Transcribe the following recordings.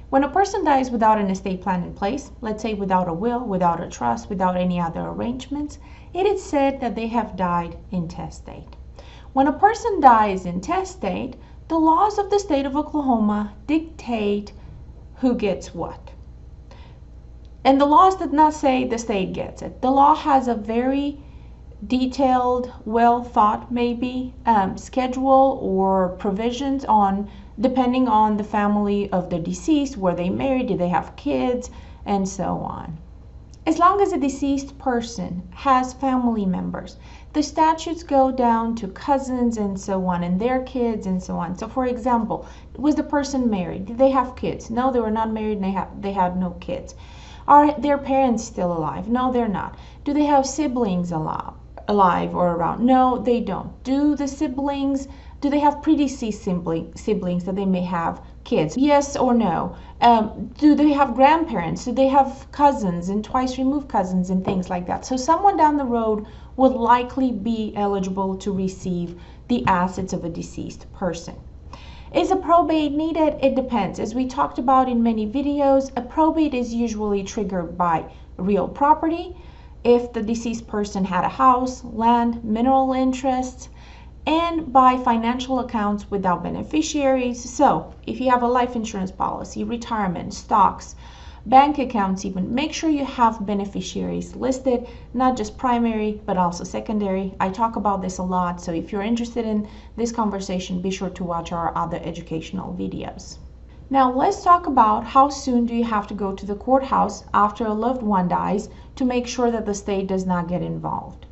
When a person dies without an estate plan in place, let's say without a will, without a trust, without any other arrangements, it is said that they have died intestate. When a person dies intestate, the laws of the state of Oklahoma dictate who gets what. And the laws did not say the state gets it. The law has a very detailed, well thought maybe, schedule or provisions on depending on the family of the deceased, were they married, did they have kids, and so on. As long as a deceased person has family members, the statutes go down to cousins and so on, and their kids and so on. So for example, was the person married? Did they have kids? No, they were not married and they had no kids. Are their parents still alive? No, they're not. Do they have siblings alive or around? No, they don't. Do they have predeceased siblings that they may have kids? Yes or no? Do they have grandparents? Do they have cousins and twice removed cousins and things like that? So someone down the road would likely be eligible to receive the assets of a deceased person. Is a probate needed? It depends. As we talked about in many videos, a probate is usually triggered by real property, if the deceased person had a house, land, mineral interests, and by financial accounts without beneficiaries. So if you have a life insurance policy, retirement, stocks, bank accounts even, make sure you have beneficiaries listed, not just primary, but also secondary. I talk about this a lot, so if you're interested in this conversation, be sure to watch our other educational videos. Now let's talk about how soon do you have to go to the courthouse after a loved one dies to make sure that the state does not get involved.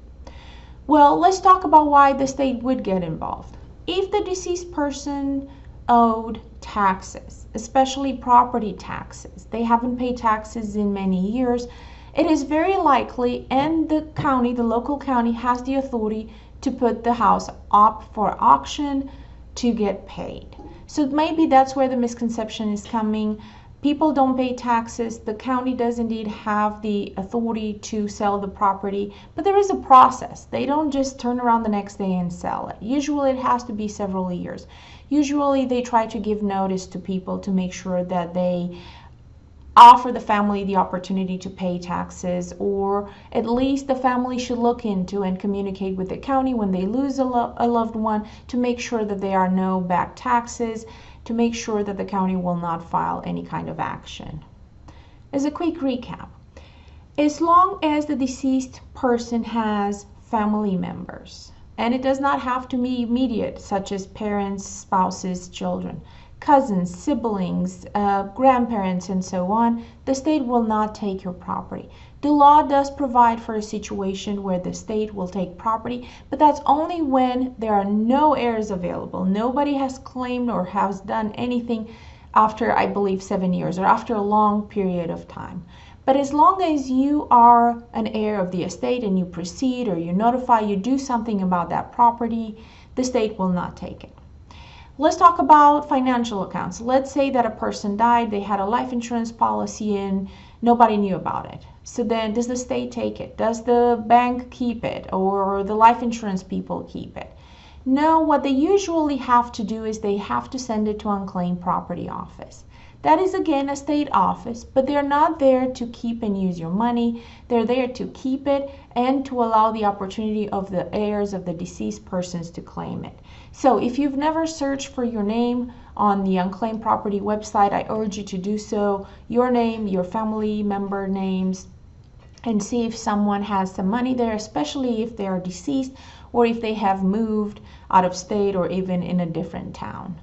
Well, let's talk about why the state would get involved. If the deceased person owed taxes, especially property taxes, they haven't paid taxes in many years, it is very likely, and the local county has the authority to put the house up for auction to get paid. So maybe that's where the misconception is coming. People don't pay taxes. The county does indeed have the authority to sell the property, but there is a process. They don't just turn around the next day and sell it. Usually it has to be several years. Usually they try to give notice to people to make sure that they offer the family the opportunity to pay taxes, or at least the family should look into and communicate with the county when they lose a loved one to make sure that there are no back taxes, to make sure that the county will not file any kind of action. As a quick recap, as long as the deceased person has family members, and it does not have to be immediate, such as parents, spouses, children, cousins, siblings, grandparents, and so on, the state will not take your property. The law does provide for a situation where the state will take property, but that's only when there are no heirs available. Nobody has claimed or has done anything after, I believe, 7 years or after a long period of time. But as long as you are an heir of the estate and you proceed or you notify, you do something about that property, the state will not take it. Let's talk about financial accounts. Let's say that a person died, they had a life insurance policy and nobody knew about it. So then does the state take it? Does the bank keep it, or the life insurance people keep it? No, what they usually have to do is they have to send it to unclaimed property office. That is again a state office, but they're not there to keep and use your money. They're there to keep it and to allow the opportunity of the heirs of the deceased persons to claim it. So if you've never searched for your name on the unclaimed property website, I urge you to do so. Your name, your family member names, and see if someone has some money there, especially if they are deceased or if they have moved out of state or even in a different town.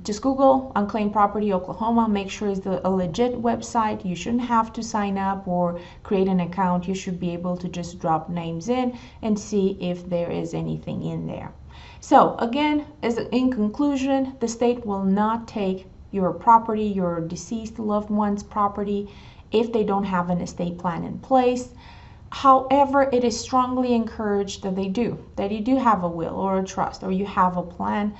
Just Google Unclaimed Property Oklahoma. Make sure it's a legit website. You shouldn't have to sign up or create an account. You should be able to just drop names in and see if there is anything in there. So again, in conclusion, the state will not take your property, your deceased loved one's property, if they don't have an estate plan in place. However, it is strongly encouraged that you do have a will or a trust, or you have a plan,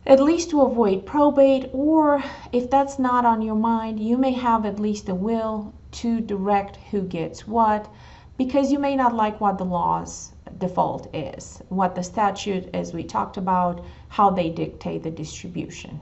at least to avoid probate, or if that's not on your mind, you may have at least a will to direct who gets what, because you may not like what the law's default is, what the statute, as we talked about, how they dictate the distribution.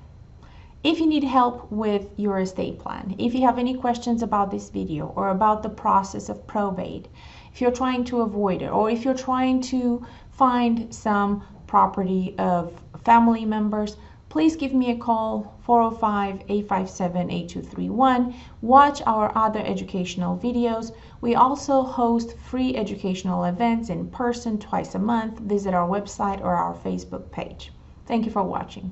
If you need help with your estate plan, if you have any questions about this video or about the process of probate, if you're trying to avoid it, or if you're trying to find some property of family members, please give me a call, 405-857-8231. Watch our other educational videos. We also host free educational events in person twice a month. Visit our website or our Facebook page. Thank you for watching.